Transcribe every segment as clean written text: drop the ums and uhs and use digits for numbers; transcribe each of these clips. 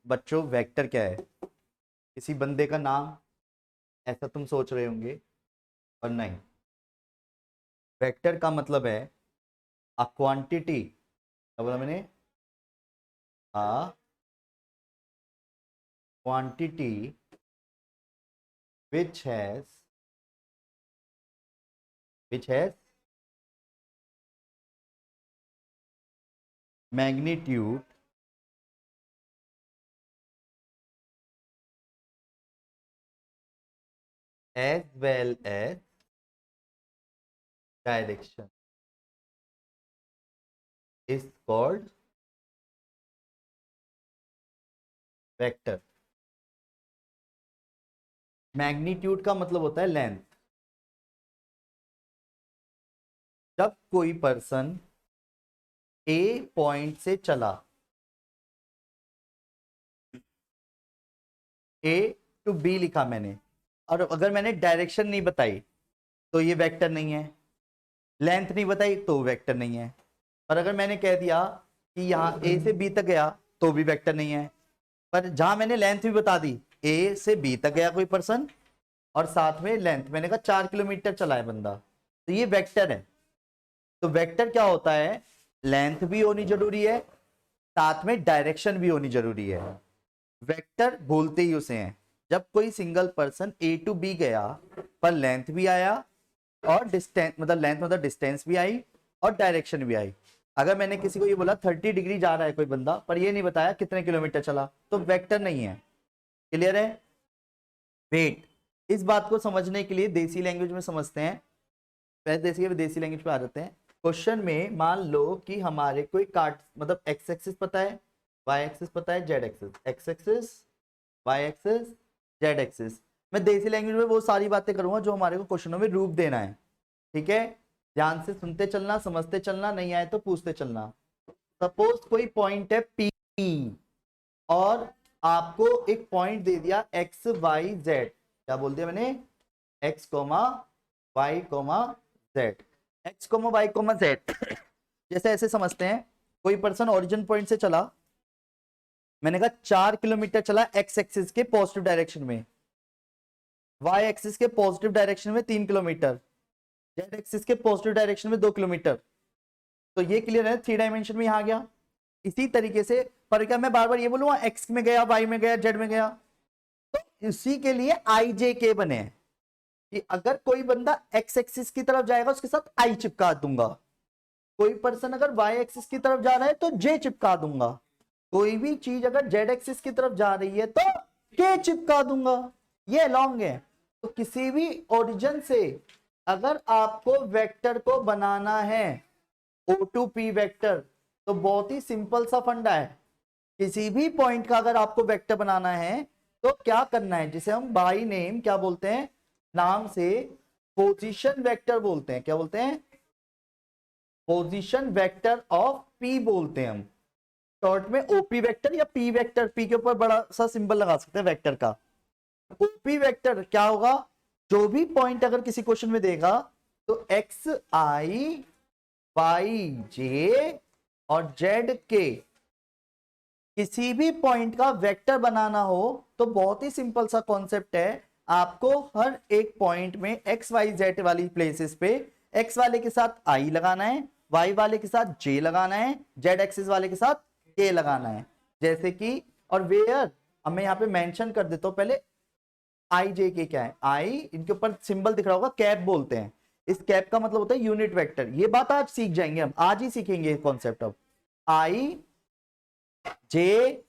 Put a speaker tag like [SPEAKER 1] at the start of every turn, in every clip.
[SPEAKER 1] बच्चों वेक्टर क्या है? किसी बंदे का नाम, ऐसा तुम सोच रहे होंगे, पर नहीं। वेक्टर का मतलब है अ क्वांटिटी, क्या बोला मैंने? A quantity which has magnitude as well as direction is called vector. Magnitude का मतलब होता है लेंथ। जब कोई पर्सन ए पॉइंट से चला, ए टू बी लिखा मैंने, और अगर मैंने डायरेक्शन नहीं बताई तो ये वेक्टर नहीं है, लेंथ नहीं बताई तो वेक्टर नहीं है। पर अगर मैंने कह दिया कि यहाँ ए से बी तक गया तो भी वेक्टर नहीं है। पर जहां मैंने लेंथ भी बता दी, ए से बी तक गया कोई पर्सन और साथ में लेंथ, मैंने कहा 4 किलोमीटर चला है बंदा, तो ये वेक्टर है। तो वेक्टर क्या होता है? लेंथ भी होनी जरूरी है, साथ में डायरेक्शन भी होनी जरूरी है। वेक्टर बोलते ही उसे हैं जब कोई single person A to B गया पर लेंथ भी आया और डिस्टेंस, मतलब लेंथ मतलब डिस्टेंस भी आई और डायरेक्शन भी आई। अगर मैंने किसी को ये बोला 30 डिग्री जा रहा है कोई बंदा, पर ये नहीं बताया कितने किलोमीटर चला, तो वेक्टर नहीं है। क्लियर है? वेट, इस बात को समझने के लिए देसी लैंग्वेज में समझते हैं। पहले देसी लैंग्वेज पे आ जाते हैं। क्वेश्चन में मान लो कि हमारे कोई काट, मतलब एक्स एक्सिस पता है, वाई एक्सिस पता है, Z axis, X axis, Y axis, Z axis. मैं देसी लैंग्वेज में वो सारी बातें करूंगा जो हमारे को क्वेश्चनों में रूप देना है। ठीक है, ध्यान से सुनते चलना, समझते चलना, नहीं आए तो पूछते चलना। सपोज कोई पॉइंट है पी और आपको एक पॉइंट दे दिया एक्स वाई जेड। क्या बोल दिया मैंने? X comma Y comma Z, X comma Y comma Z. जैसे ऐसे समझते हैं, कोई पर्सन ओरिजिन पॉइंट से चला, मैंने कहा 4 किलोमीटर चला एक्स एक्सिस के पॉजिटिव डायरेक्शन में, वाई एक्सिस के पॉजिटिव डायरेक्शन में 3 किलोमीटर, जेड एक्सिस के पॉजिटिव डायरेक्शन में 2 किलोमीटर। तो ये क्लियर है, 3 डायमेंशन में यहां आ गया। इसी तरीके से, पर क्या मैं बार बार ये बोलूंगा एक्स में गया, वाई में गया, जेड में गया? तो इसी के लिए आई जे के बने हैं कि अगर कोई बंदा एक्स एक्सिस की तरफ जाएगा उसके साथ आई चिपका दूंगा, कोई पर्सन अगर वाई एक्सिस की तरफ जा रहा है तो जे चिपका दूंगा, कोई भी चीज अगर जेड एक्सिस की तरफ जा रही है तो के चिपका दूंगा। ये लॉन्ग है। तो किसी भी ओरिजिन से अगर आपको वेक्टर को बनाना है, ओ टू पी वेक्टर, तो बहुत ही सिंपल सा फंडा है। किसी भी पॉइंट का अगर आपको वेक्टर बनाना है तो क्या करना है, जिसे हम बाई नेम क्या बोलते हैं, नाम से पोजीशन वेक्टर बोलते हैं। क्या बोलते हैं? पोजीशन वेक्टर ऑफ पी बोलते हैं हम। शॉर्ट में ओपी वेक्टर या पी वेक्टर, पी के ऊपर बड़ा सा सिंबल लगा सकते हैं वेक्टर का। ओपी वेक्टर क्या होगा? जो भी पॉइंट अगर किसी क्वेश्चन में देगा तो एक्स आई वाई जे और जेड के किसी भी पॉइंट का वेक्टर बनाना हो तो बहुत ही सिंपल सा कॉन्सेप्ट है। आपको हर एक पॉइंट में एक्स वाई जेड वाली प्लेसेस पे एक्स वाले के साथ आई लगाना है, वाई वाले के साथ जे लगाना है, जेड एक्सिस वाले के साथ के लगाना है। जैसे कि, और वेयर, अब मैं यहाँ पे मेंशन कर देता हूँ पहले, आई जे के क्या है, आई इनके ऊपर सिंबल दिख रहा होगा, कैप बोलते हैं। इस कैप का मतलब होता है यूनिट वेक्टर। ये बात आज सीख जाएंगे हम, आज ही सीखेंगे कॉन्सेप्ट। अब I J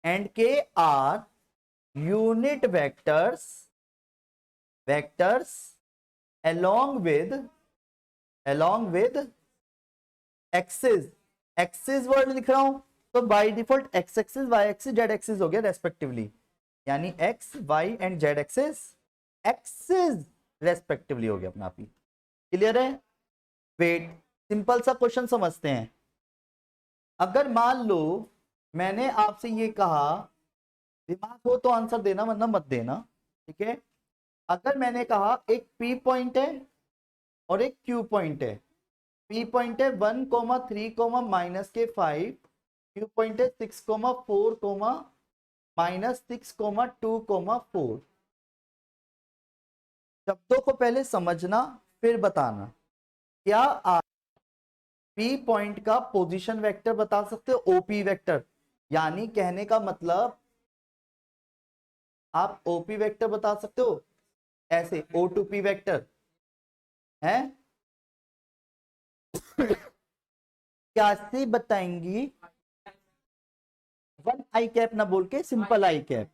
[SPEAKER 1] and k are unit vectors along with axis। Axis word लिख रहा हूं तो by default X axis, Y axis, Z axis हो गया रेस्पेक्टिवली, यानी X Y and Z axis axis respectively हो गया अपना आप ही। क्लियर है? वेट, सिंपल सा क्वेश्चन समझते हैं। अगर मान लो मैंने आपसे ये कहा, दिमाग हो तो आंसर देना वरना मत देना, ठीक है? अगर मैंने कहा एक पी पॉइंट है और एक क्यू पॉइंट है, पी पॉइंट है 1,3,-5, क्यू पॉइंट है 6,4,5, -6,2,4। शब्दों को पहले समझना फिर बताना। क्या आप पी पॉइंट का पोजीशन वेक्टर बता सकते हो? ओपी वेक्टर, यानी कहने का मतलब आप ओपी वेक्टर बता सकते हो ऐसे, ओ टू पी वेक्टर है। कैसे बताएंगी? वन आई कैप ना बोल के simple I cap,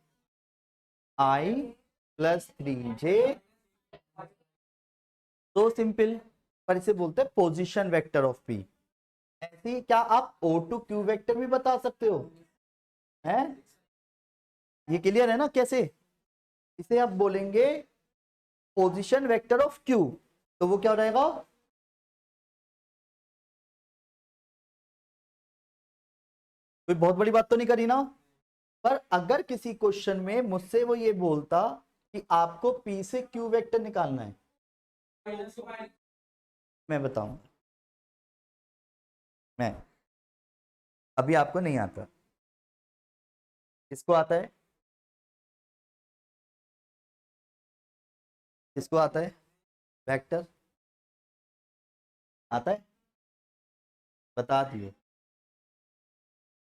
[SPEAKER 1] I plus 3j, तो सिंपल, पर इसे बोलते हैं पोजीशन वेक्टर ऑफ पी। ऐसे ही क्या आप ओ टू क्यू वेक्टर भी बता सकते हो? हैं? ये क्लियर है ना कैसे? इसे आप बोलेंगे पोजीशन वेक्टर ऑफ क्यू, तो वो क्या रहेगा? कोई बहुत बड़ी बात तो नहीं करी ना। पर अगर किसी क्वेश्चन में मुझसे वो ये बोलता कि आपको पी से क्यू वेक्टर निकालना है, मैं बताऊं, मैं, अभी आपको नहीं आता, किसको आता है? किसको आता है वेक्टर? आता है? बता दिए।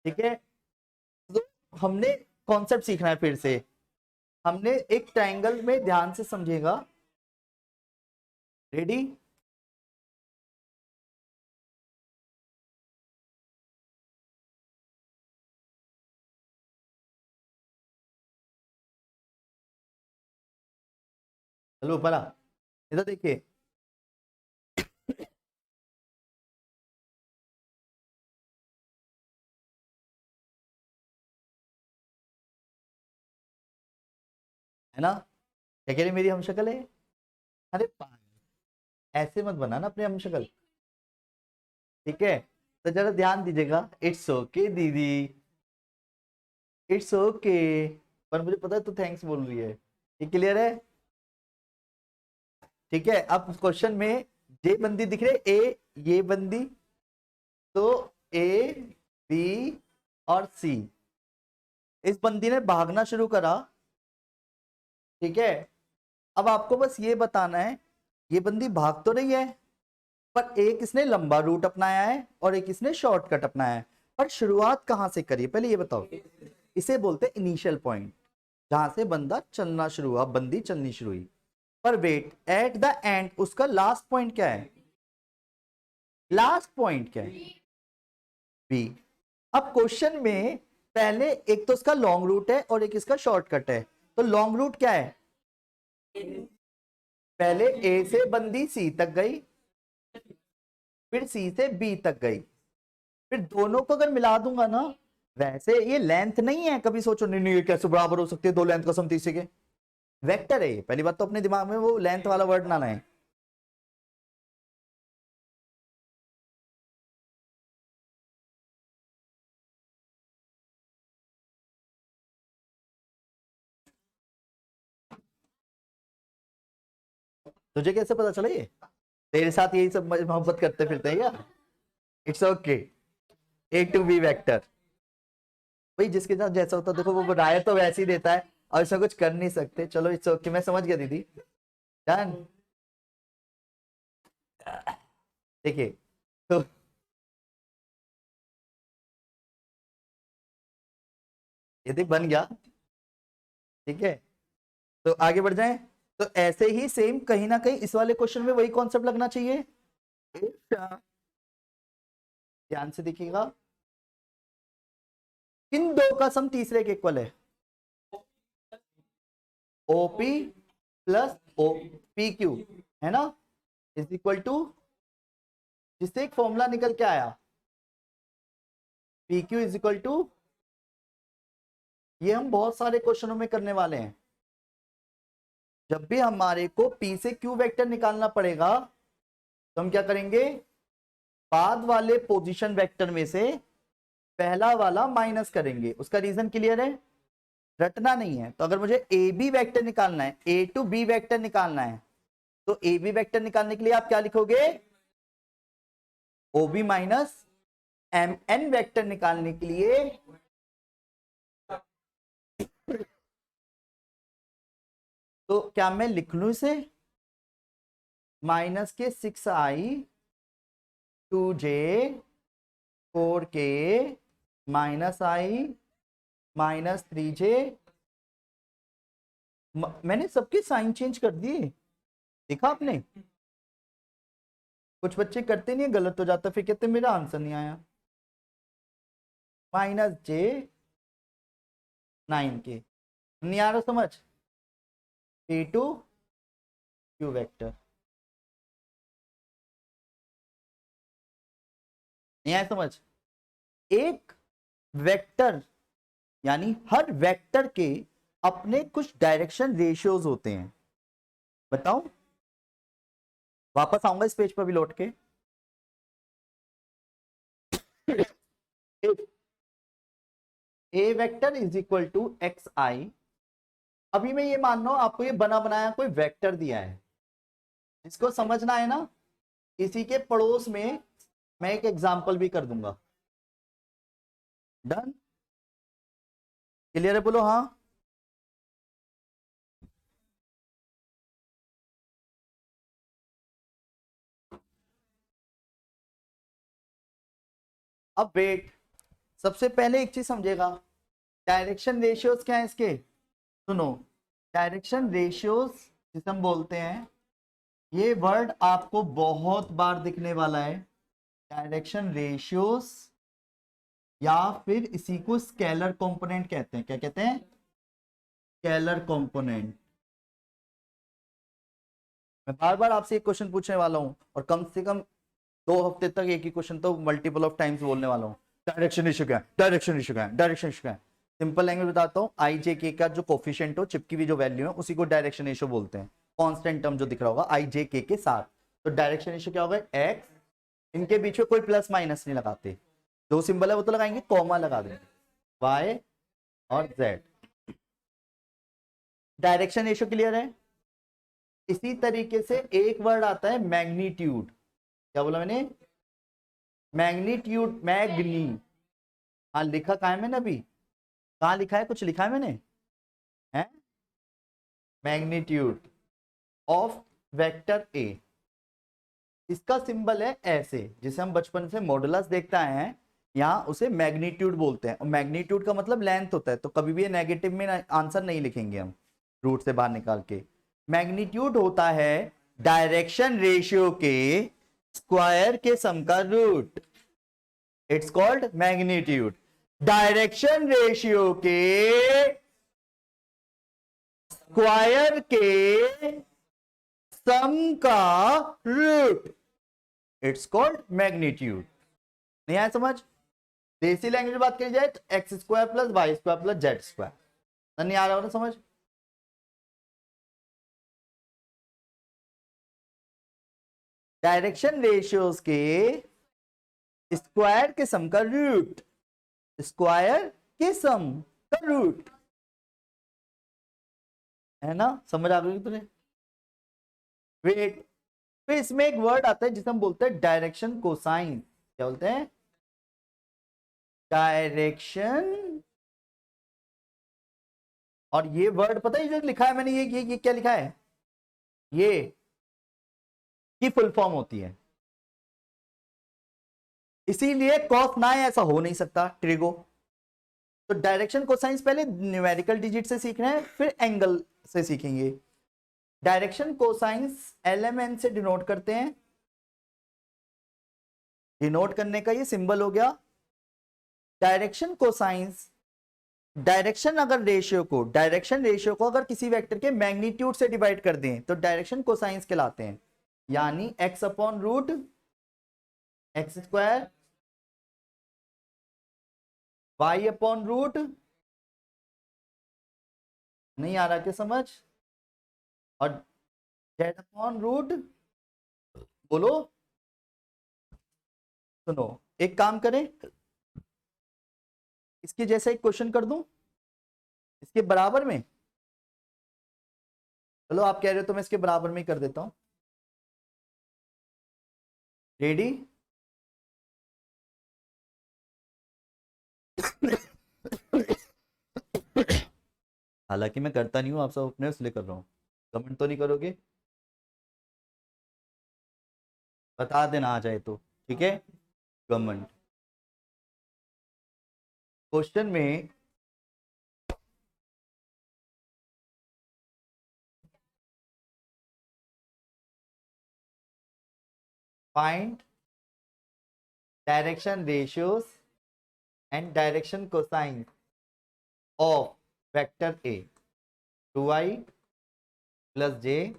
[SPEAKER 1] ठीक है, तो हमने कॉन्सेप्ट सीखना है फिर से। हमने एक ट्रायंगल में ध्यान से समझेगा। रेडी? चलो ऊपर आ, इधर देखिए। है ना? क्या कह रही मेरी हम शक्ल है? अरे ऐसे मत बनाना अपने हम शक्ल। ठीक है, तो जरा ध्यान दीजिएगा। इट्स ओके दीदी, इट्स ओके। पर मुझे पता है तू थैंक्स बोल रही है। ये क्लियर है? ठीक है, अब क्वेश्चन में ये बंदी दिख रही है, ए, ये बंदी, तो ए, बी और सी। इस बंदी ने भागना शुरू करा। ठीक है, अब आपको बस ये बताना है, ये बंदी भाग तो नहीं है, पर एक इसने लंबा रूट अपनाया है और एक इसने शॉर्टकट अपनाया है। पर शुरुआत कहां से करी पहले ये बताओ। इसे बोलते हैं इनिशियल पॉइंट, जहां से बंदा चलना शुरू हुआ, बंदी चलनी शुरू हुई। पर वेट, एट द एंड उसका लास्ट पॉइंट क्या है? लास्ट पॉइंट क्या है? बी। अब क्वेश्चन में पहले एक तो इसका लॉन्ग रूट है और एक इसका शॉर्टकट है, तो लॉन्ग रूट क्या है? पहले ए से बंदी सी तक गई, फिर सी से बी तक गई, फिर दोनों को अगर मिला दूंगा ना, वैसे ये लेंथ नहीं है, कभी सोचो नहीं नहीं ये कैसे बराबर हो सकती है दो लेंथ का सम 30 के। वेक्टर है ये, पहली बात तो अपने दिमाग में वो लेंथ वाला वर्ड ना लाए। तुझे कैसे पता चला ये? तेरे साथ यही सब मोहब्बत करते फिरते हैं क्या? It's okay, A to B vector. भाई जिसके साथ जैसा होता है, देखो वो राय तो वैसे ही देता है और इसमें कुछ कर नहीं सकते। चलो इट्स ओके, मैं समझ गया दीदी। डन। देखिए, तो ये देख बन गया। ठीक है, तो आगे बढ़ जाएं। तो ऐसे ही सेम कहीं ना कहीं इस वाले क्वेश्चन में वही कॉन्सेप्ट लगना चाहिए। ध्यान से देखिएगा, किन दो का सम तीसरे के इक्वल है? OP plus O P Q, है ना, इज इक्वल टू, जिससे एक फॉर्मूला निकल के आया, P Q is equal to, ये हम बहुत सारे क्वेश्चनों में करने वाले हैं। जब भी हमारे को पी से क्यू वेक्टर निकालना पड़ेगा, तो हम क्या करेंगे? बाद वाले पोजीशन वेक्टर में से पहला वाला माइनस करेंगे। उसका रीजन क्लियर है? रटना नहीं है। तो अगर मुझे ए बी वेक्टर निकालना है, ए टू बी वेक्टर निकालना है, तो ए बी वेक्टर निकालने के लिए आप क्या लिखोगे? O B minus M N vector निकालने के लिए तो क्या मैं लिख लूं इसे माइनस के 6i 2j 4k माइनस आई माइनस 3j। मैंने सबके साइन चेंज कर दिए, देखा आपने? कुछ बच्चे करते नहीं है, गलत हो जाता, फिर कहते मेरा आंसर नहीं आया। Minus j 9k। नहीं आ रहा समझ? p2 q vector. नहीं आया समझ? एक वेक्टर यानी हर वेक्टर के अपने कुछ डायरेक्शन रेशियोज होते हैं। बताओ, वापस आऊंगा इस पेज पर भी लौट के। A vector is equal to X I. अभी मैं ये मान रहा हूं आपको ये बना बनाया कोई वेक्टर दिया है, इसको समझना है ना। इसी के पड़ोस में मैं एक एग्जांपल भी कर दूंगा। डन? क्लियर है? बोलो हाँ। अब वेट, सबसे पहले एक चीज समझेगा, डायरेक्शन रेशियोज क्या है इसके। सुनो, डायरेक्शन रेशियोज जिसे हम बोलते हैं, ये वर्ड आपको बहुत बार दिखने वाला है। डायरेक्शन रेशियोज या फिर इसी को स्केलर कंपोनेंट कहते हैं। क्या कहते हैं? Scalar component. मैं बार बार आपसे एक क्वेश्चन पूछने वाला हूं और कम से कम 2 हफ्ते तक एक ही क्वेश्चन तो मल्टीपल ऑफ टाइम्स बोलने वाला हूं। डायरेक्शन रेशियो क्या है, डायरेक्शन रेशियो क्या है, डायरेक्शन रेशियो क्या है। सिंपल लैंग्वेज बताता हूं, आई जे के का जो कोफिशिएंट हो, चिपकी हुई जो वैल्यू है, उसी को डायरेक्शन रेशियो बोलते हैं। कांस्टेंट टर्म जो दिख रहा होगा आई जे के साथ, तो डायरेक्शन रेशियो क्या होगा? एक्स। इनके बीच में कोई प्लस माइनस नहीं लगाते, दो सिंबल है वो तो लगाएंगे, कॉमा लगा देंगे, वाई और जेड। डायरेक्शन रेशियो क्लियर है? इसी तरीके से एक वर्ड आता है मैग्नीट्यूड। क्या बोला मैंने? मैग्नीट्यूड, मैग्नी। हाँ लिखा कहाँ है मैंने अभी? कहाँ लिखा है? कुछ लिखा है मैंने? है मैग्नीट्यूड ऑफ वेक्टर ए। इसका सिंबल है ऐसे, जिसे हम बचपन से मॉडुलस देखते आए हैं, यहाँ उसे मैग्नीट्यूड बोलते हैं। और मैग्नीट्यूड का मतलब लेंथ होता है, तो कभी भी ये नेगेटिव में आंसर नहीं लिखेंगे हम रूट से बाहर निकाल के। मैग्नीट्यूड होता है डायरेक्शन रेशियो के स्क्वायर के सम का root. It's called magnitude. Direction ratio के स्क्वायर के सम का रूट, इट्स कॉल्ड मैग्नीट्यूड। नहीं आया समझ? देसी लैंग्वेज बात करी जाए तो X square plus Y square plus Z square. नहीं आ रहा होगा समझ? डायरेक्शन रेशियोज के स्क्वायर के सम का रूट, स्क्वायर के सम का रूट, है ना? समझ आ गई तुझे? वेट, फिर इसमें एक वर्ड आता है जिसे हम बोलते हैं डायरेक्शन कोसाइन। क्या बोलते हैं? डायरेक्शन। और ये वर्ड पता है जो लिखा है मैंने, ये क्या लिखा है? ये की फुल फॉर्म होती है, इसीलिए कॉस ना ऐसा हो नहीं सकता, ट्रिगो। तो डायरेक्शन कोसाइन पहले न्यूमेरिकल डिजिट से सीख रहे हैं, फिर एंगल से सीखेंगे। डायरेक्शन कोसाइंस एलएमएन से डिनोट करते हैं। डिनोट करने का ये सिंबल हो गया। डायरेक्शन कोसाइंस, डायरेक्शन रेशियो को अगर किसी वेक्टर के मैग्नीट्यूड से डिवाइड कर दें तो डायरेक्शन कोसाइंस कहलाते हैं। यानी X upon root X square, Y upon root, नहीं आ रहा क्या समझ? और जेड अपॉन रूट, बोलो। सुनो, एक काम करें, इसके जैसा एक क्वेश्चन कर दूं इसके बराबर में। चलो आप कह रहे हो तो मैं इसके बराबर में ही कर देता हूं। रेडी? हालांकि मैं करता नहीं हूं, आप सब अपने इसलिए कर रहा हूं। कमेंट तो नहीं करोगे? बता देना आ जाए तो, ठीक है। गवर्नमेंट क्वेश्चन में find direction ratios and direction cosine of vector A 2i plus j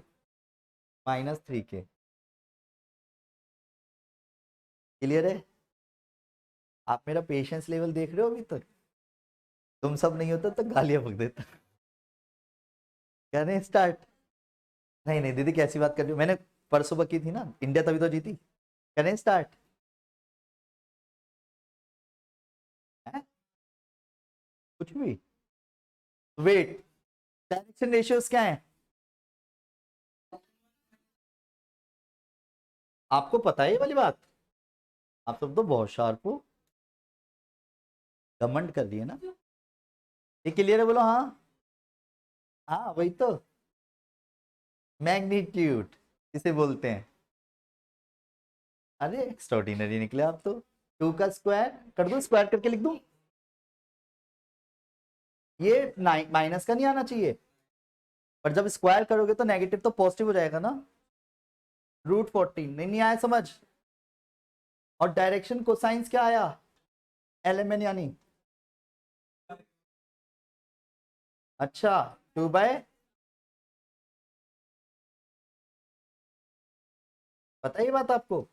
[SPEAKER 1] minus 3k। Clear है? आप मेरा पेशेंस लेवल देख रहे हो अभी तक? तुम सब नहीं होता तो गालियां बक देता। करें स्टार्ट? नहीं नहीं दीदी, कैसी बात कर रही हो? मैंने परसों बकी थी ना, इंडिया तभी तो जीती। करें स्टार्ट? कुछ भी। वेट, डायरेक्शन रेशियोज क्या है? आपको पता है ये वाली बात? आप सब तो बहुत शार्प हो। घमंड कर रही है ना? ये क्लियर है? बोलो हाँ। हाँ वही तो, मैग्नीट्यूड इसे बोलते हैं। अरे एक्स्ट्राऑर्डिनरी निकले आप तो। 2 का स्क्वायर कर दो, स्क्वायर करके लिख दूं? ये माइनस का नहीं आना चाहिए, पर जब स्क्वायर करोगे तो नेगेटिव तो पॉजिटिव हो जाएगा ना। √14 नहीं आया समझ? और डायरेक्शन कोसाइंस क्या आया? LMN यानी, अच्छा 2/, पता ही बात आपको।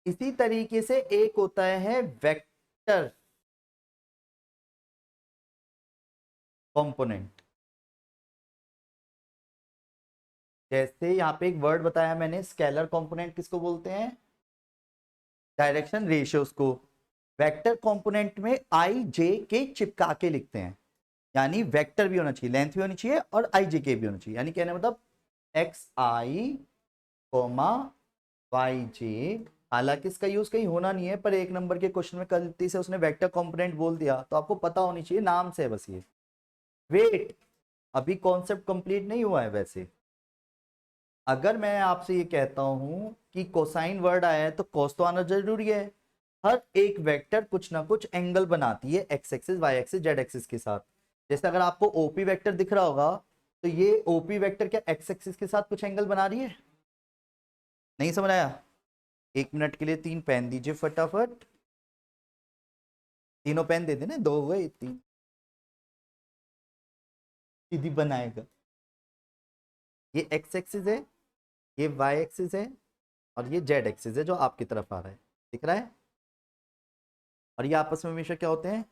[SPEAKER 1] इसी तरीके से एक होता है वेक्टर कंपोनेंट। जैसे यहाँ पे एक वर्ड बताया मैंने, स्केलर कंपोनेंट किसको बोलते हैं? डायरेक्शन रेशियोज को। वेक्टर कंपोनेंट में आई जे के चिपका के लिखते हैं, यानी वेक्टर भी होना चाहिए, लेंथ भी होनी चाहिए और आई जे के भी होना चाहिए। यानी कहने मतलब एक्स आई कोमा वाई जे। हालांकि इसका यूज कहीं होना नहीं है, पर एक नंबर के क्वेश्चन में गलती से उसने वेक्टर कंपोनेंट बोल दिया, तो आपको पता होनी चाहिए, नाम से है बस ये। वेट, अभी कॉन्सेप्ट कंप्लीट नहीं हुआ है वैसे। अगर मैं आपसे ये कहता हूं कि कोसाइन वर्ड आया है तो कॉस तो आना जरूरी है। हर एक वेक्टर कुछ ना कुछ एंगल बनाती है, X axis Y axis Z axis के साथ। जैसे अगर आपको ओपी वेक्टर दिख रहा होगा, तो ये ओपी वेक्टर क्या एक्स एक्सिस के साथ कुछ एंगल बना रही है? नहीं समझ आया? 1 मिनट के लिए 3 पेन दीजिए फटाफट। तीनों पेन दे देना, 2 हुए 3। सीधी बनाएगा। ये एक्स एक्सिस है, ये वाई एक्सिस है, और ये जेड एक्सिस है जो आपकी तरफ आ रहा है, दिख रहा है? और ये आपस में हमेशा क्या होते हैं?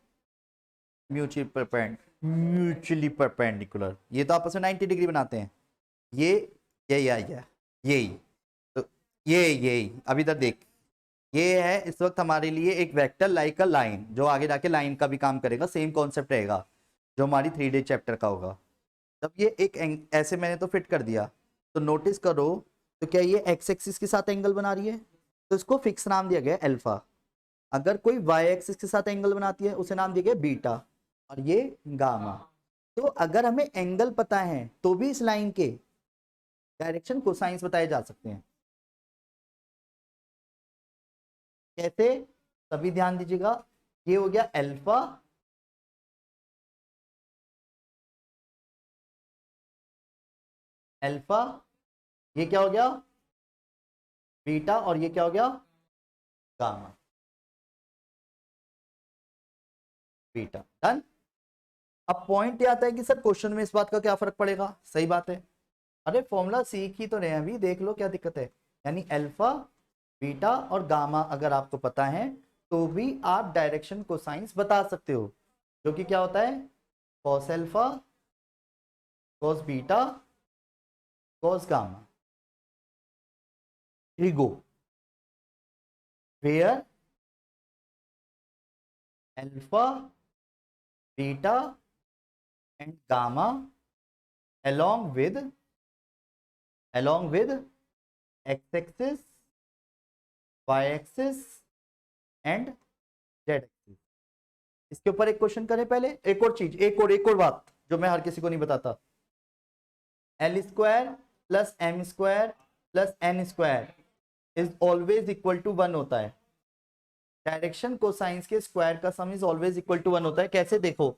[SPEAKER 1] Mutually perpendicular. ये तो आपस में 90 डिग्री बनाते हैं। ये यही आ गया, यही। तो यही अभी तक देख, ये है इस वक्त हमारे लिए एक वेक्टर लाइक अ लाइन, जो आगे जाके लाइन का भी काम करेगा, सेम कॉन्सेप्ट रहेगा जो हमारी 3D चैप्टर का होगा। तब ये एक ऐसे मैंने तो फिट कर दिया, तो नोटिस करो, तो क्या ये एक्स एक्सिस के साथ एंगल बना रही है, तो इसको फिक्स नाम दिया गया अल्फा। अगर कोई वाई एक्सिस के साथ एंगल बनाती है उसे नाम दिया गया बीटा, और ये गामा। तो अगर हमें एंगल पता है तो भी इस लाइन के डायरेक्शन कोसाइंस बताए जा सकते हैं। कैसे? सभी ध्यान दीजिएगा। ये हो गया अल्फा, अल्फा। ये क्या हो गया? बीटा। और ये क्या हो गया? गामा। बीटा। डन। अब पॉइंट ये आता है कि सर क्वेश्चन में इस बात का क्या फर्क पड़ेगा? सही बात है, अरे फॉर्मूला सीख ही तो रहे हैं अभी, देख लो क्या दिक्कत है। यानी अल्फा, बीटा और गामा अगर आपको पता है, तो भी आप डायरेक्शन कोसाइंस बता सकते हो, जो कि क्या होता है? Cos alpha, cos beta, cos gamma. Trigo, where alpha, beta and gamma along with x axis, y axis and Z axis. इसके ऊपर एक क्वेश्चन करें पहले, एक और चीज, एक और बात। जो मैं हर किसी को नहीं बताता। L square plus M square plus N square is always equal to 1 होता है। डायरेक्शन कोसाइंस के स्क्वायर का sum is always equal to 1 होता है। कैसे? देखो,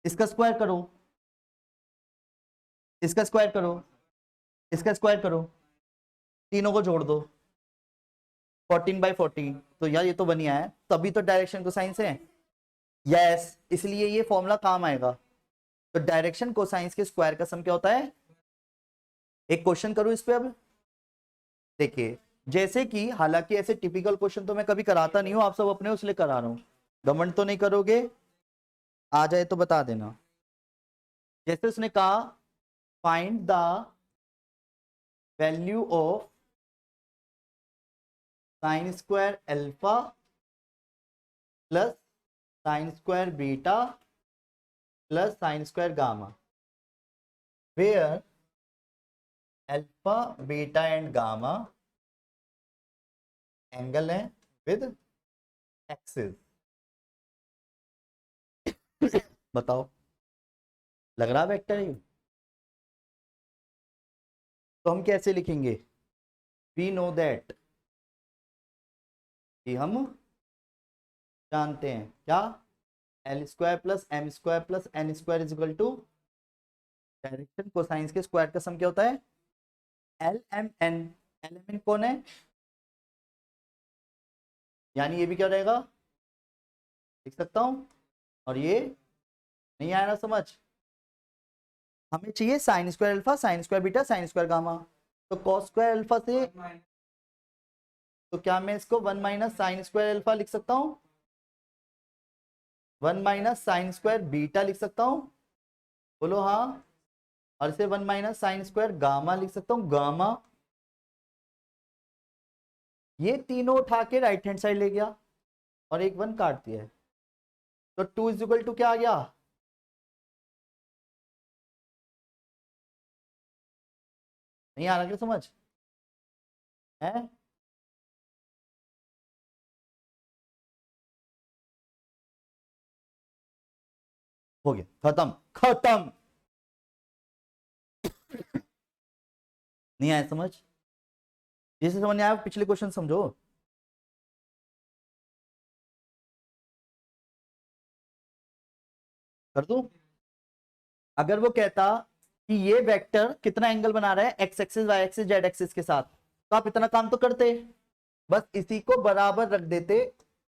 [SPEAKER 1] इसका स्क्वायर करो, इसका स्क्वायर करो, इसका स्क्वायर करो, तीनों को जोड़ दो, 14/14। तो यार ये तो बनिया है, तभी तो डायरेक्शन कोसाइंस है। यस, इसलिए ये फॉर्मूला काम आएगा। तो डायरेक्शन कोसाइंस के स्क्वायर का सम क्या होता है? एक क्वेश्चन करूं इस पे अब। देखिए, जैसे कि हालांकि ऐसे टिपिकल क्वेश्चन तो मैं कभी कराता नहीं हूं, आप सब अपने उसलिए करा रहा हूं, घमंड तो नहीं करोगे? आ जाए तो बता देना। जैसे उसने कहा find the value of sine square alpha plus sine square beta plus sine square gamma, where alpha beta and gamma angle है विद एक्सिस। बताओ, लग रहा वेक्टर है? तो हम कैसे लिखेंगे? वी नो दैट, कि हम जानते हैं क्या, L square plus M square plus N square is equal to direction cosines के स्क्वायर का सम क्या होता है? L M N. L M N कौन है? यानी ये भी क्या रहेगा, लिख सकता हूं, और ये नहीं आया ना समझ? हमें चाहिए sign square alpha, sign square beta, sign square gamma. तो कॉस स्क्वायर अल्फा से, तो क्या मैं इसको 1 माइनस साइन स्क्वायर अल्फा लिख सकता हूं? 1 माइनस साइन स्क्वायर बीटा लिख सकता हूं? बोलो हाँ। और इसे 1 माइनस साइन स्क्वायर गामा लिख सकता हूं, गामा। ये तीनों उठा के राइट हैंड साइड ले गया और एक 1 काट दिया है। तो 2 इज इक्वल टू क्या आ गया? नहीं आ रहा क्या समझ है? हो गया, खत्म खत्म। नहीं आया समझ? जिसे समझ नहीं आया पिछले क्वेश्चन समझो। कर दूं? अगर वो कहता कि ये वेक्टर कितना एंगल बना रहा है X axis Y axis Z axis के साथ, तो आप इतना काम तो करते, बस इसी को बराबर रख देते।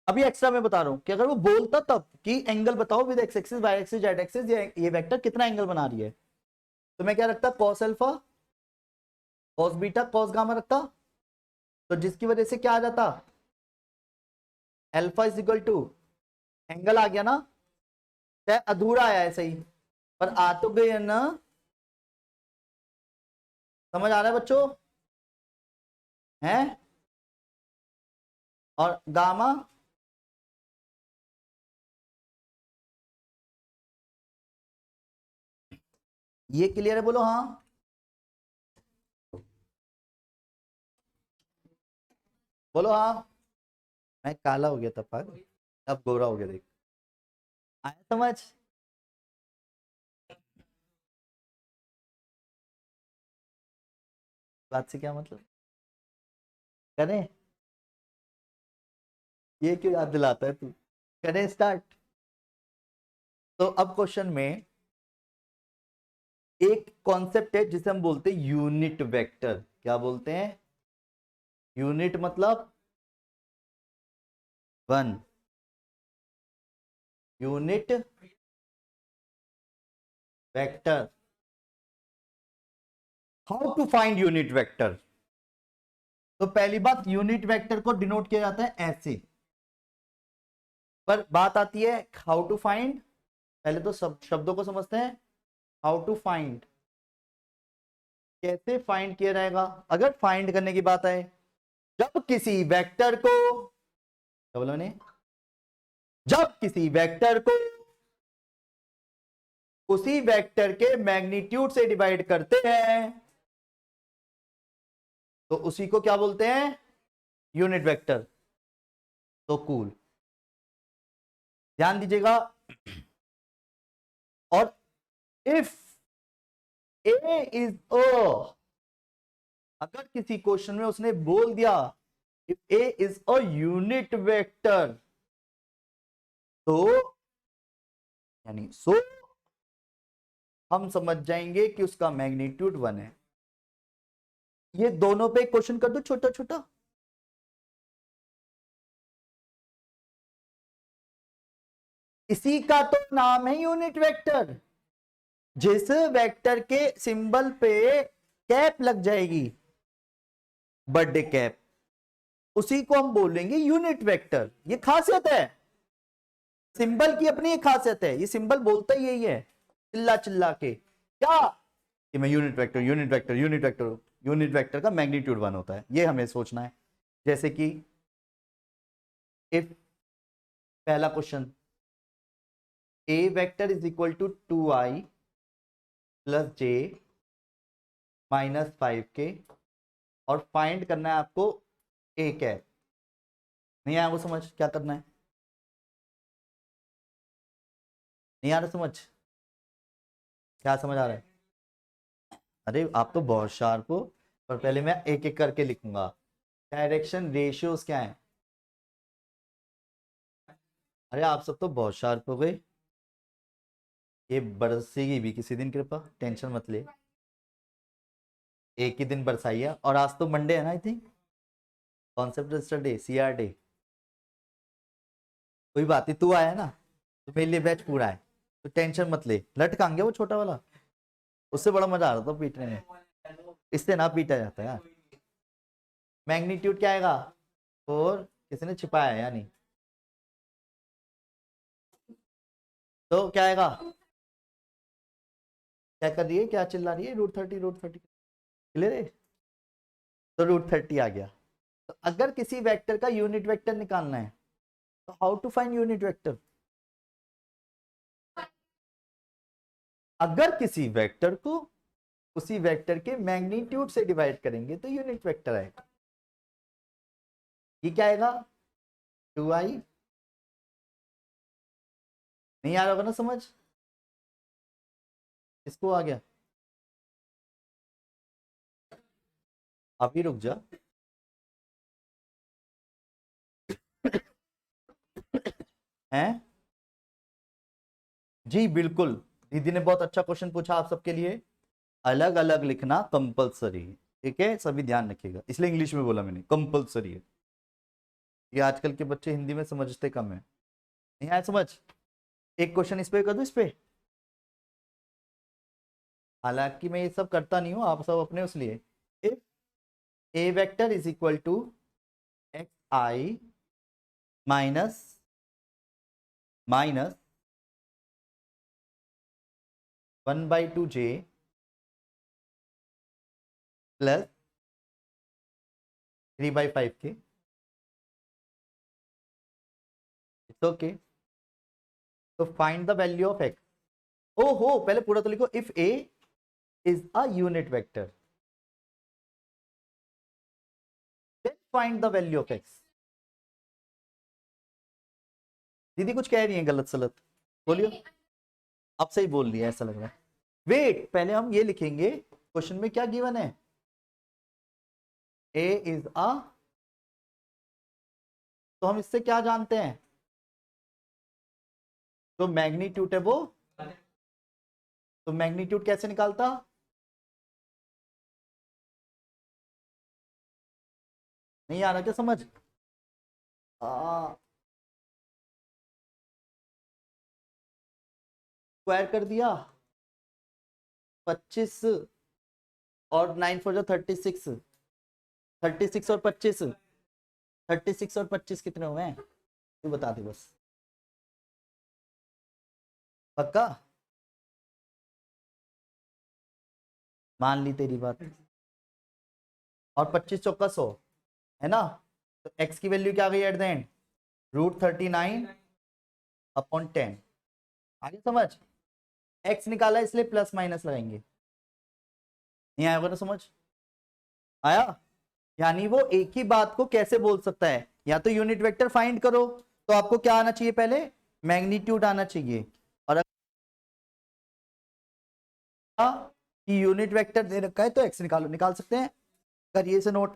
[SPEAKER 1] अभी एक्स्ट्रा मैं बता रहा हूं कि अगर वो बोलता तब कि एंगल बताओ with X axis Y axis Z axis, ये वेक्टर कितना एंगल बना रही है, तो मैं क्या रखता? Cos alpha cos beta cos gamma रखता। तो जिसकी वजह से क्या आ जाता? Alpha is equal to, angle आ गया ना, चाहे अधूरा आया है सही, पर आ तो गए है ना। समझ आ रहा है बच्चों? हैं? और गामा, ये क्लियर है? बोलो हाँ। बोलो हाँ। मैं काला हो गया था पागल, अब गोरा हो गया, देख। आया समझ? बात से क्या मतलब? करें? ये क्यों याद दिलाता है तू? करें स्टार्ट? तो अब क्वेश्चन में एक कॉन्सेप्ट है जिसे हम बोलते हैं यूनिट वेक्टर। क्या बोलते हैं? यूनिट मतलब 1, unit vector. How to find unit vector? तो पहली बात, यूनिट वेक्टर को डिनोट किया जाता है ऐसे, पर बात आती है हाउ टू फाइंड। पहले तो सब शब्दों को समझते हैं। हाउ टू फाइंड, कैसे फाइंड किया जाएगा? अगर फाइंड करने की बात आए, जब किसी वेक्टर को, क्या बोला मैंने? जब किसी वेक्टर को उसी वेक्टर के मैग्नीट्यूड से डिवाइड करते हैं, तो उसी को क्या बोलते हैं? Unit vector. तो कूल, ध्यान दीजिएगा। और इफ ए इज अ, अगर किसी क्वेश्चन में उसने बोल दिया if A is a unit vector, तो यानी सो हम समझ जाएंगे कि उसका मैग्नीट्यूड 1 है। ये दोनों पे क्वेश्चन कर दो छोटा छोटा। इसी का तो नाम है यूनिट वेक्टर। जिस वेक्टर के सिंबल पे कैप लग जाएगी, बर्थडे कैप, उसी को हम बोलेंगे यूनिट वेक्टर। ये खासियत है, सिंबल की अपनी एक खासियत है। ये सिंबल बोलता ही यही है, चिल्ला चिल्ला के क्या कि मैं unit vector unit vector unit vector. Unit vector का मैग्नीट्यूड 1 होता है, ये हमें सोचना है। जैसे कि इफ पहला question A vector is equal to 2i plus J minus 5k, और फाइंड करना है आपको ए कैप। नहीं आया वो समझ क्या करना है? नहीं आ रहा समझ? क्या समझ आ रहा है? अरे आप तो बहुत शार्प हो, पर पहले मैं एक एक करके लिखूंगा। डायरेक्शन रेशियोज क्या है? अरे आप सब तो बहुत शार्प हो गए। ये बरसेगी भी किसी दिन कृपा, टेंशन मत ले। एक ही दिन बरसाई है, और आज तो मंडे है ना, I think concept register day, CR day. कोई बात नहीं, तू आया है ना, तो मेरे लिए बैच पूरा है, तो टेंशन मत ले। लटकाएंगे वो छोटा वाला, उससे बड़ा मजा आ रहा था पीटने में, इससे ना पीटा जाता है यार। मैग्नीट्यूड क्या आएगा? 4, किसी ने छिपाया है या नहीं? तो क्या आएगा? क्या कर रही है, क्या चिल्ला रही है? √30 √30 क्लियर है? तो √30 आ गया। तो अगर किसी वेक्टर का यूनिट वेक्टर निकालना है, तो how to find unit vector? अगर किसी वेक्टर को उसी वेक्टर के मैग्नीट्यूड से डिवाइड करेंगे तो यूनिट वेक्टर आएगा। ये क्या आएगा? 2i। नहीं आ रहा होगा ना समझ? इसको आ गया? अभी रुक जा। हैं? जी बिल्कुल, दीदी ने बहुत अच्छा क्वेश्चन पूछा आप सबके लिए। अलग अलग लिखना कंपलसरी है, ठीक है? सभी ध्यान रखिएगा, इसलिए इंग्लिश में बोला मैंने, कंपलसरी है। ये आजकल के बच्चे हिंदी में समझते कम है। नहीं आया समझ? एक क्वेश्चन इस पे कर दो, इस पे। हालांकि मैं ये सब करता नहीं हूँ, आप सब अपने उस लिए। If A vector is equal to xi minus minus 1/2j plus 3/5k, it's okay. तो find the value of x। ओ हो, पहले पूरा तो लिखो। If a is a unit vector, then find the value of x। दीदी कुछ कह रही है गलत सलत, बोलियो। अब सही बोल रही है ऐसा लग रहा है। वेट, पहले हम ये लिखेंगे क्वेश्चन में क्या गिवन है। a इज अ, तो हम इससे क्या जानते हैं? तो मैग्नीट्यूड है वो, तो मैग्नीट्यूड कैसे निकालता? नहीं आ रहा क्या समझ? स्क्वायर कर दिया, 25 और 9 4 36, 36 और 25, 36 और 25 कितने हुए हैं तू बता दे बस। पक्का? मान ली तेरी बात। और 25 चौका 100 है ना? तो x की वैल्यू क्या आ गई एट द एंड? √39/10। आगे समझ? x निकाला इसलिए प्लस माइनस लगाएंगे। नहीं आया होगा ना समझ? आया? यानी वो एक ही बात को कैसे बोल सकता है, या तो यूनिट वेक्टर फाइंड करो, तो आपको क्या आना चाहिए? पहले मैग्नीट्यूड आना चाहिए। और कि यूनिट वेक्टर दे रखा है तो एक्स निकालो, निकाल सकते हैं, करिए इसे नोट।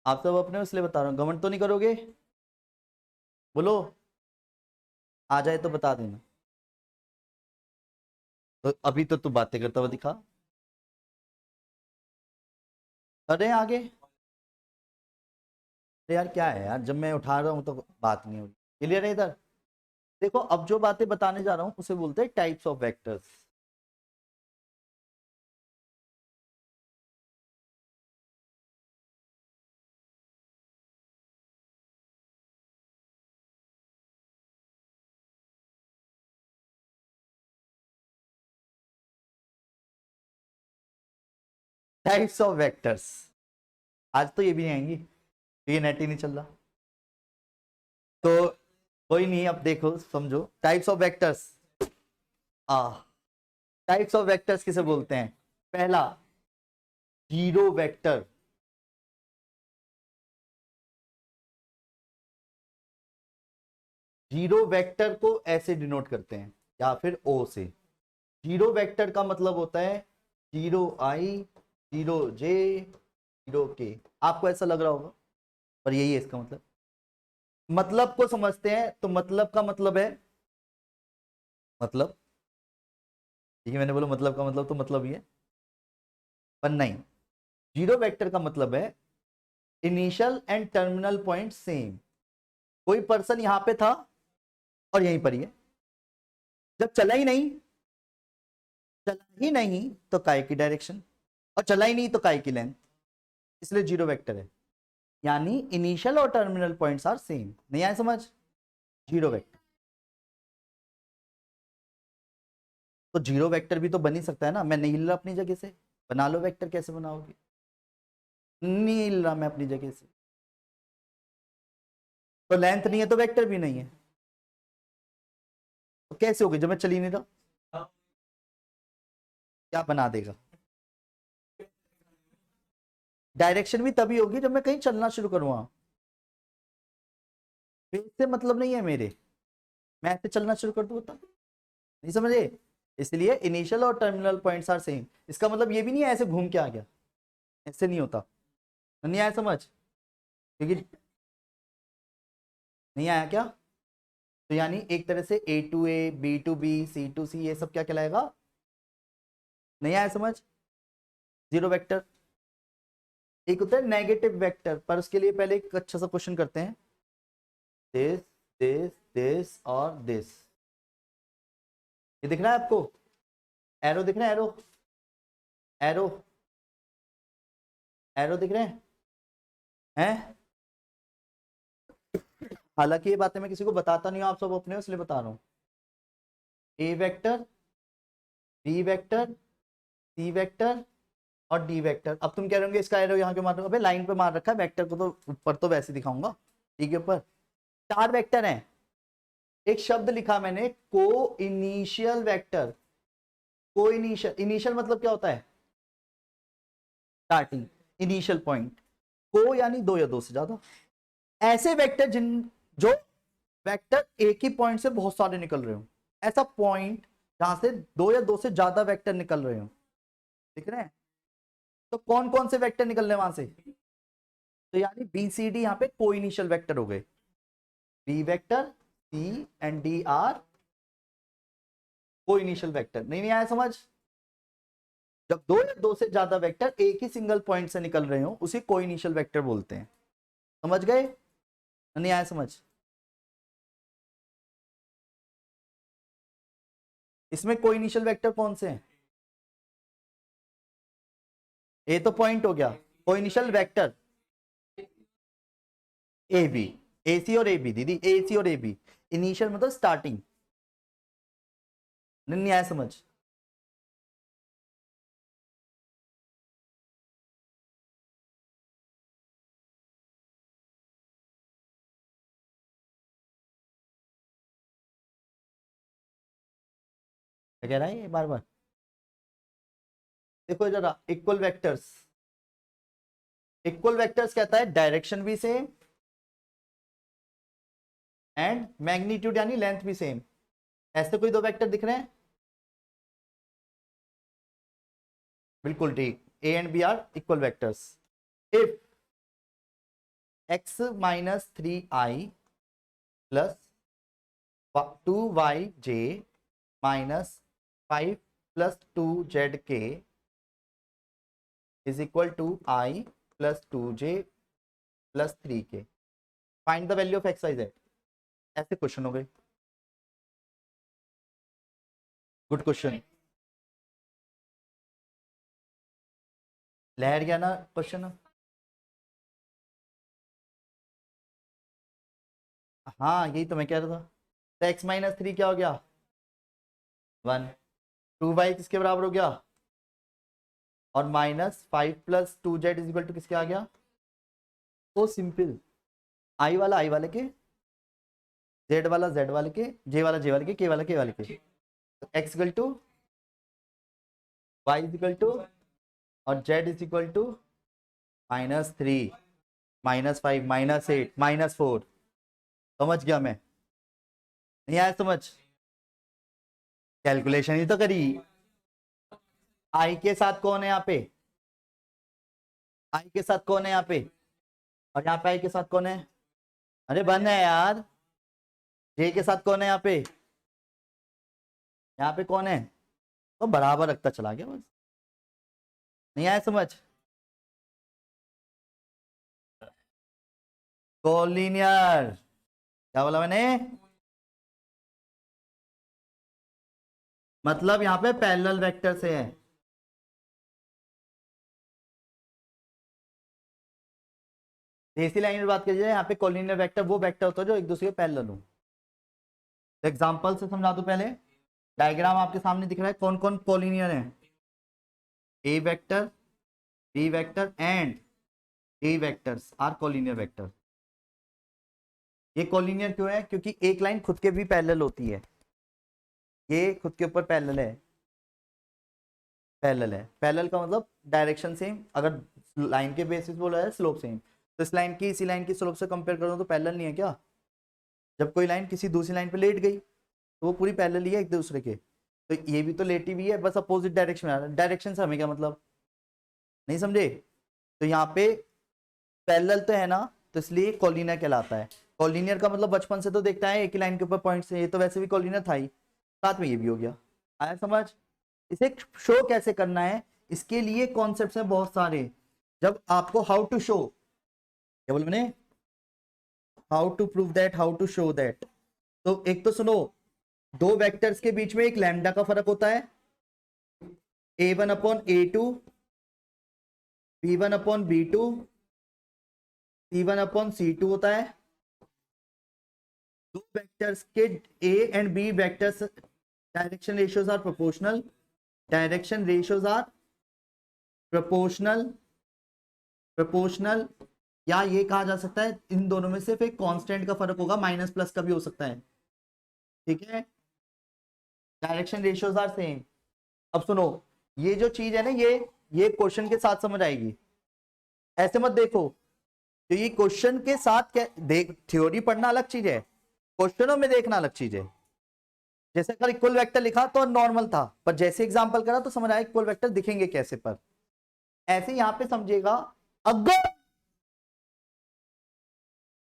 [SPEAKER 1] आप सब अपने इसलिए बता रहा हूँ, घमंड तो नहीं करोगे? बोलो, आ जाए तो बता देना। तो अभी तो तू बातें करता हुआ दिखा। अरे आगे, अरे यार क्या है यार, जब मैं उठा रहा हूँ तो बात नहीं हो रही। क्लियर है इधर? देखो अब जो बातें बताने जा रहा हूँ उसे बोलते हैं types of vectors. Types of vectors, आज तो ये भी नहीं आएंगी, ये नेट ही नहीं चल रहा। तो कोई नहीं, अब देखो समझो टाइप्स ऑफ वेक्टर्स। आ टाइप्स ऑफ वेक्टर्स किसे बोलते हैं? पहला, जीरो वेक्टर। जीरो वेक्टर को ऐसे डिनोट करते हैं या फिर ओ से। जीरो वेक्टर का मतलब होता है जीरो आई, जीरो जे, जीरो के। आपको ऐसा लग रहा होगा पर यही है इसका मतलब। मतलब को समझते हैं तो मतलब का मतलब है, मतलब, ठीक है मैंने बोला मतलब का मतलब तो मतलब ही है, पर नहीं। जीरो वेक्टर का मतलब है initial and terminal point same. कोई पर्सन यहां पे था और यहीं पर ही है, जब चला ही नहीं, चला ही नहीं तो काय की डायरेक्शन, और चला ही नहीं तो काय की लेंथ, इसलिए जीरो वेक्टर है। यानी इनिशियल और टर्मिनल पॉइंट्स आर सेम। नहीं आया समझ? Zero vector. तो जीरो वेक्टर भी तो बन ही सकता है ना, मैं नहीं हिल रहा अपनी जगह से। बना लो वेक्टर, कैसे बनाओगे? नहीं हिल रहा मैं अपनी जगह से, तो लेंथ नहीं है तो वेक्टर भी नहीं है। तो कैसे होगी जब मैं चल ही नहीं रहा? क्या बना देगा? डायरेक्शन भी तभी होगी जब मैं कहीं चलना शुरू करूंगा। फेज से मतलब नहीं है मेरे, मैं ऐसे चलना शुरू कर दूँ तब। नहीं समझे? इसलिए इनिशियल और टर्मिनल पॉइंट्स आर सेम। इसका मतलब ये भी नहीं है ऐसे घूम के आ गया, ऐसे नहीं होता। नहीं आया समझ? क्योंकि नहीं आया क्या? तो यानी एक तरह से A to A, B to B, C to C, ये सब क्या कहलाएगा? नहीं आया समझ? Zero vector. एक होता है नेगेटिव वेक्टर, पर उसके लिए पहले एक अच्छा सा क्वेश्चन करते हैं। दिस, दिस और दिस, ये दिख रहा है आपको? एरो दिख रहा है? एरो, एरो, एरो दिख रहे हैं? हैं? हालांकि ये बातें मैं किसी को बताता नहीं हूं, आप सब अपने हो, इसलिए बता रहा हूं। ए vector, B vector, C vector और डी वेक्टर। अब तुम कह रहे होंगे इसका एरो यहाँ क्यों मार रहे हो? अबे लाइन पे मार रखा है, वेक्टर को तो ऊपर तो वैसे दिखाऊंगा, ठीक है ऊपर। चार वेक्टर हैं, एक शब्द लिखा मैंने को इनिशियल वेक्टर। को इनिशियल, इनिशियल मतलब क्या होता है? Starting, initial point. को यानी दो या दो से ज्यादा। ऐसे वेक्टर जिन, जो वेक्टर एक ही पॉइंट से बहुत सारे निकल रहे हो, ऐसा पॉइंट जहां से दो या दो से ज्यादा वेक्टर निकल रहे हो, दिख रहे हैं? तो कौन कौन से वेक्टर निकल रहे हैं वहां से? तो यानी बी सी डी यहाँ पे को इनिशियल वेक्टर हो गए। B vector, C and D are को इनिशियल वेक्टर। नहीं नहीं आया समझ? जब दो या दो से ज्यादा वेक्टर एक ही सिंगल पॉइंट से निकल रहे हो उसे को इनिशियल वेक्टर बोलते हैं। समझ गए? नहीं आया समझ? इसमें कोई इनिशियल वेक्टर कौन से हैं? ए तो पॉइंट हो गया, कोई इनिशियल वेक्टर ए बी, ए सी और ए बी दीदी, ए सी और ए बी। इनिशियल मतलब स्टार्टिंग। नहीं आया समझ? क्या कह रहा है ये बार बार? देखो जरा, इक्वल वेक्टर्स कहता है डायरेक्शन भी सेम एंड मैग्नीट्यूड यानी लेंथ भी सेम। ऐसे कोई दो वेक्टर दिख रहे हैं? बिल्कुल ठीक, A and B are equal vectors. If x minus 3i plus 2yj minus 5 plus 2zk is equal to i plus 2j plus 3k, find the value of x y z. ऐसे question हो गए, good question. लहर गया ना question? हाँ यही तो मैं कह रहा था। तो x माइनस 3 क्या हो गया? 1। 2y किसके बराबर हो गया? और minus 5 plus 2z is equal to किसके आ गया? तो सिंपल, आई वाला आई वाले के, जेड वाला जेड वाले के, जे वाला जे वाले के वाला के वाले के। तो x equal to y is equal to और z इज इक्वल टू -3 -5 -8 -4। समझ गया मैं? नहीं आया समझ? कैलकुलेशन ही तो करी। आई के साथ कौन है यहाँ पे? आई के साथ कौन है यहाँ पे? और यहाँ पे आई के साथ कौन है? अरे बन है यार। जे के साथ कौन है यहाँ पे? यहाँ पे कौन है? तो बराबर रखता चला गया बस। नहीं आया समझ? कोलिनियर। क्या बोला मैंने? मतलब यहाँ पे पैरेलल वेक्टर से है। देसी लाइन में बात की जाए, यहाँ पे कोलिनियर वेक्टर वो वेक्टर होता है जो एक दूसरे के पैरेलल हो। एग्जांपल से समझा दूं पहले। डायग्राम आपके सामने दिख रहा है, कौन कौन कोलिनियर है? A vector, B vector and A vectors are collinear vector. ये कोलिनियर क्यों है? क्योंकि एक लाइन खुद के भी पैरेलल होती है। ये खुद के ऊपर पैरेलल है, पैरेलल है। पैरेलल का मतलब डायरेक्शन सेम, अगर लाइन के बेसिस बोला है स्लोप सेम, तो इस लाइन की इसी लाइन की स्लोप से कंपेयर करो तो पैरेलल नहीं है क्या? जब कोई लाइन किसी दूसरी लाइन पे लेट गई तो वो पूरी पैरेलल ही है एक दूसरे के। तो ये भी तो लेटी हुई है, बस अपोजिट डायरेक्शन में आ रहा है। डायरेक्शन से हमें क्या मतलब? नहीं समझे? तो यहाँ पे पैरेलल तो है ना, तो इसलिए कॉलिनियर कहलाता है। कॉलिनियर का मतलब बचपन से तो देखता है एक ही लाइन के ऊपर पॉइंट से, ये तो वैसे भी कॉलिनियर था ही, साथ में ये भी हो गया। आया समझ? इसे शो कैसे करना है, इसके लिए कॉन्सेप्ट्स हैं बहुत सारे। जब आपको हाउ टू शो, क्या बोल मैंने? How to prove that, how to show that. तो एक तो सुनो, दो वेक्टर्स के बीच में एक लैम्डा का फर्क होता है, a1 upon a2, b1 upon b2, c1 upon c2 होता है। दो वेक्टर्स के a and b vectors direction ratios are proportional, direction ratios are proportional, proportional. या ये कहा जा सकता है इन दोनों में सिर्फ एक कांस्टेंट का फर्क होगा, माइनस प्लस का भी हो सकता है, ठीक है। Direction ratios are same. अब सुनो, ये जो चीज है ना, ये क्वेश्चन के साथ समझ आएगी, ऐसे मत देखो। तो ये क्वेश्चन के साथ क्या देख, थ्योरी पढ़ना अलग चीज है, क्वेश्चनों में देखना अलग चीज है। जैसे अगर इक्वल वेक्टर लिखा तो नॉर्मल था, पर जैसे एग्जांपल करा तो समझ आया इक्वल वेक्टर दिखेंगे कैसे। पर ऐसे यहां पे समझिएगा, अगर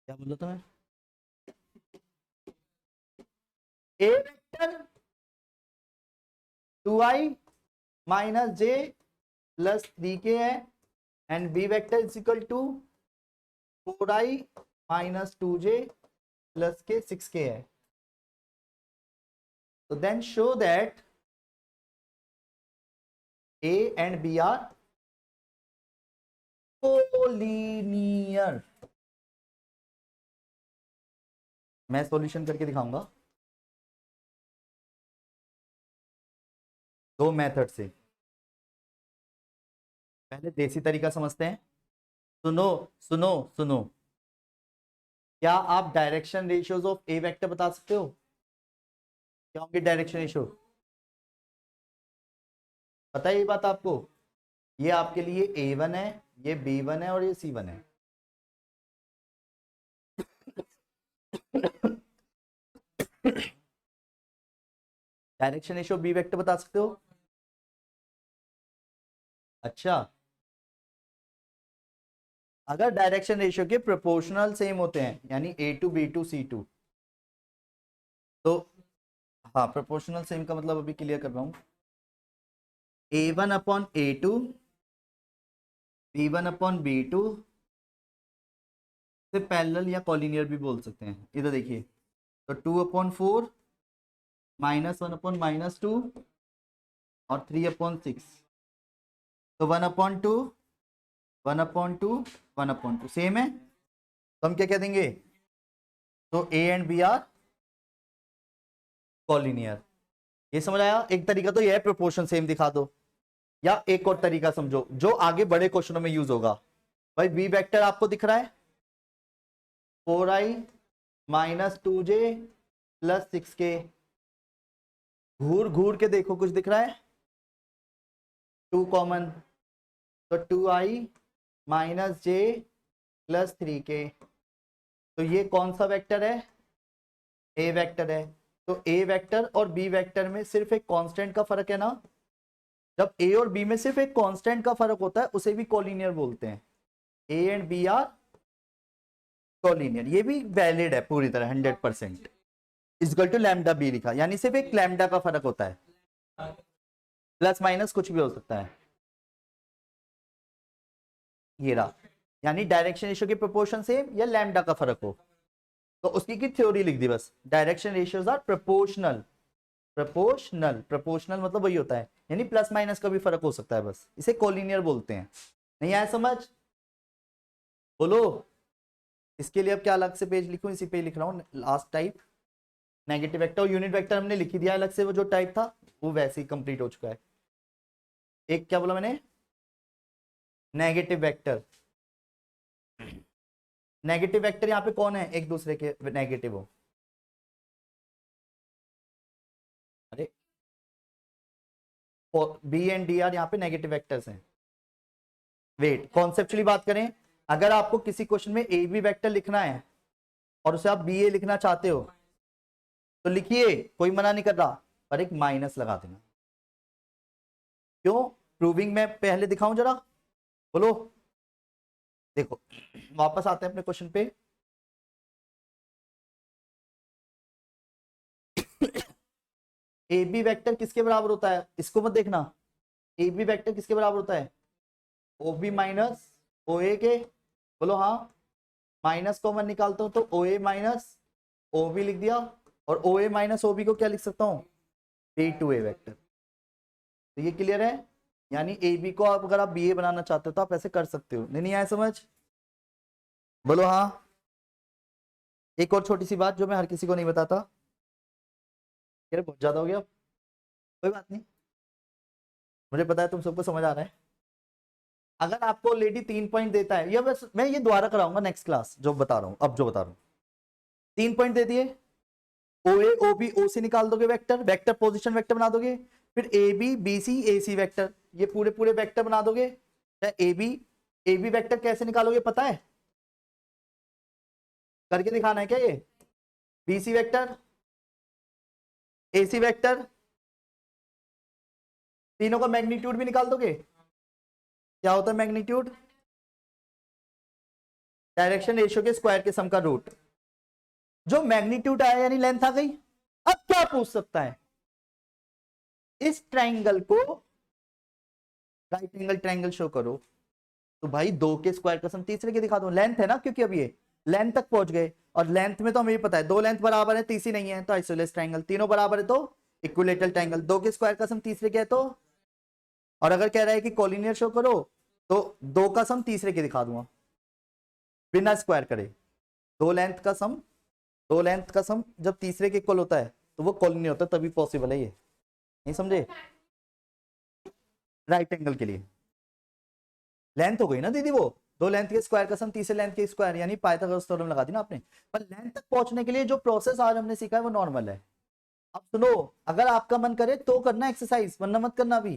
[SPEAKER 1] क्या बोल रहा था मैं, A vector 2i minus j plus 3k है and B vector is equal to 4i -2j plus के 6k है। तो then show that A and B are collinear. मैं सॉल्यूशन करके दिखाऊंगा दो मेथड से। पहले देसी तरीका समझते हैं। सुनो सुनो सुनो, क्या आप direction ratios of A vector बता सकते हो? क्या होंगे डायरेक्शन रेशियो? पता है ये बात आपको? ये आपके लिए A1 है, ये B1 है और ये C1 है। डायरेक्शन रेशियो बी वेक्टर बता सकते हो? अच्छा, अगर डायरेक्शन रेशियो के प्रोपोर्शनल सेम होते हैं, यानी A2 B2 C2, तो हाँ, प्रोपोर्शनल सेम का मतलब अभी क्लियर कर रहा हूं। A1 upon A2, B1 upon B2 से पैरेलल या कॉलिनियर भी बोल सकते हैं। इधर देखिए, तो 2/4 -1/-2 और 3/6, तो 1/2 1/2 1/2 सेम है। तो हम क्या कह देंगे? तो A and B are collinear. ये समझ आया? एक तरीका तो यह है प्रोपोर्शन सेम दिखा दो, या एक और तरीका समझो जो आगे बड़े क्वेश्चनों में यूज होगा। भाई बी वेक्टर आपको दिख रहा है 4i -2j प्लस 6k। घूर घूर के देखो, कुछ दिख रहा है? 2 कॉमन, तो 2i -j प्लस 3k। तो ये कौन सा वेक्टर है? ए वेक्टर है। तो ए वेक्टर और बी वेक्टर में सिर्फ एक कांस्टेंट का फर्क है ना। जब ए और बी में सिर्फ एक कांस्टेंट का फर्क होता है उसे भी कोलिनियर बोलते हैं। A and B are collinear. ये भी वैलिड है पूरी तरह 100%। इक्वल टू लैम्डा बी लिखा, यानी सिर्फ एक लैम्डा का फर्क होता है, प्लस माइनस कुछ भी हो सकता है। ये रहा, यानी डायरेक्शन रेशियो के प्रोपोर्शन सेम या लैम्डा का फर्क हो तो उसकी की थ्योरी लिख दी बस। Direction ratios are proportional. Proportional, proportional मतलब वही होता है, यानी प्लस माइनस का भी फर्क हो सकता है, बस इसे कोलिनियर बोलते हैं। नहीं आया समझ? बोलो। इसके लिए अब क्या अलग से पेज लिखूं? इसी पे लिख रहा हूं, लास्ट टाइप नेगेटिव वेक्टर और यूनिट वेक्टर हमने लिख ही दिया अलग से, वो जो टाइप था वो वैसे ही कंप्लीट हो चुका है। एक क्या बोला मैंने? Negative vector. नेगेटिव वेक्टर यहाँ पे कौन है एक दूसरे के नेगेटिव हो? अरे बी एंड डी आर यहाँ पे नेगेटिव वेक्टर्स हैं। वेट, कॉन्सेप्चुअली बात करें, अगर आपको किसी क्वेश्चन में ए बी वेक्टर लिखना है और उसे आप बी ए लिखना चाहते हो तो लिखिए, कोई मना नहीं कर रहा, पर एक माइनस लगा देना। क्यों? प्रूविंग में पहले दिखाऊं जरा, बोलो। देखो, वापस आते हैं अपने क्वेश्चन पे। ए बी वेक्टर किसके बराबर होता है? इसको मत देखना। ए बी वेक्टर किसके बराबर होता है? ओ बी माइनस ओ ए के। बोलो हाँ। माइनस कॉमन निकालता हूं तो ओ ए माइनस ओ बी लिख दिया, और ओ ए माइनस ओ बी को क्या लिख सकता हूं? B to A vector. तो ये क्लियर है, यानी ए बी को आप अगर आप बी ए बनाना चाहते हो तो आप ऐसे कर सकते हो। नहीं आया समझ? बोलो हाँ। एक और छोटी सी बात जो मैं हर किसी को नहीं बताता, यार बहुत ज्यादा हो गया, कोई बात नहीं, मुझे पता है तुम सबको समझ आ रहा है। अगर आपको ऑलरेडी 3 पॉइंट देता है, या बस मैं ये दोबारा कराऊंगा नेक्स्ट क्लास, जो बता रहा हूं अब, जो बता रहा हूं। 3 पॉइंट दे दिए, ओ ए ओ बी ओ सी निकाल दोगे, वेक्टर वेक्टर पोजीशन वेक्टर बना दोगे। फिर A B B C A C vector, ये पूरे पूरे वेक्टर बना दोगे। ए बी वेक्टर कैसे निकालोगे पता है? करके दिखाना है क्या ये? बी सी वेक्टर, ए सी वेक्टर, तीनों का मैग्नीट्यूड भी निकाल दोगे। क्या होता है मैग्नीट्यूड? डायरेक्शन रेशियो के स्क्वायर के सम का रूट। जो मैग्नीट्यूड आया यानी लेंथ आ गई। अब क्या पूछ सकता है? इस ट्राइंगल को राइट एंगल ट्राइंगल शो करो। तो भाई 2 के स्क्वायर का सम तीसरे के दिखा दो, लेंथ है ना, क्योंकि अब ये लेंथ तक पहुंच गए, और लेंथ में तो हमें ये पता है दो लेंथ बराबर है, तीसरी नहीं है तो आइसोसेलेस ट्रायंगल, तीनों बराबर है तो इक्विलेटरल ट्रायंगल, दो के स्क्वायर का सम तीसरे के है तो, और अगर कह रहा है कि कोलिनियर शो करो तो दो का सम तीसरे के दिखा दूंगा बिना स्क्वायर करे। दो लेंथ का सम, दो लेंथ का सम जब तीसरे के इक्वल होता है तो वो कोलिनियर होता है, तभी पॉसिबल है ये, नहीं समझे? राइट एंगल के लिए लेंथ हो गई ना दीदी, वो दो लेंथ के स्क्वायर का सम तीसरे लेंथ के स्क्वायर, यानी पाइथागोरस थ्योरम लगा दी ना आपने। पर लेंथ तक पहुंचने के लिए जो प्रोसेस आज हमने सीखा है वो नॉर्मल है। अब सुनो, अगर आपका मन करे तो करना एक्सरसाइज, वरना मत करना। अभी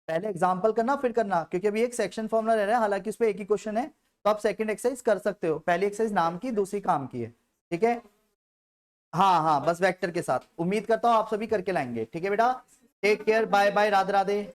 [SPEAKER 1] पहले एग्जांपल करना फिर करना, क्योंकि अभी एक सेक्शन फॉर्मूला रह रहा है, हालांकि उस पर एक ही क्वेश्चन है, तो आप सेकंड एक्सरसाइज कर सकते हो। पहली एक्सरसाइज नाम की, दूसरी काम की है, ठीक है? हाँ हाँ, बस वेक्टर के साथ। उम्मीद करता हूँ आप सभी करके लाएंगे, ठीक है बेटा? Take care, bye bye, Radhe Radhe.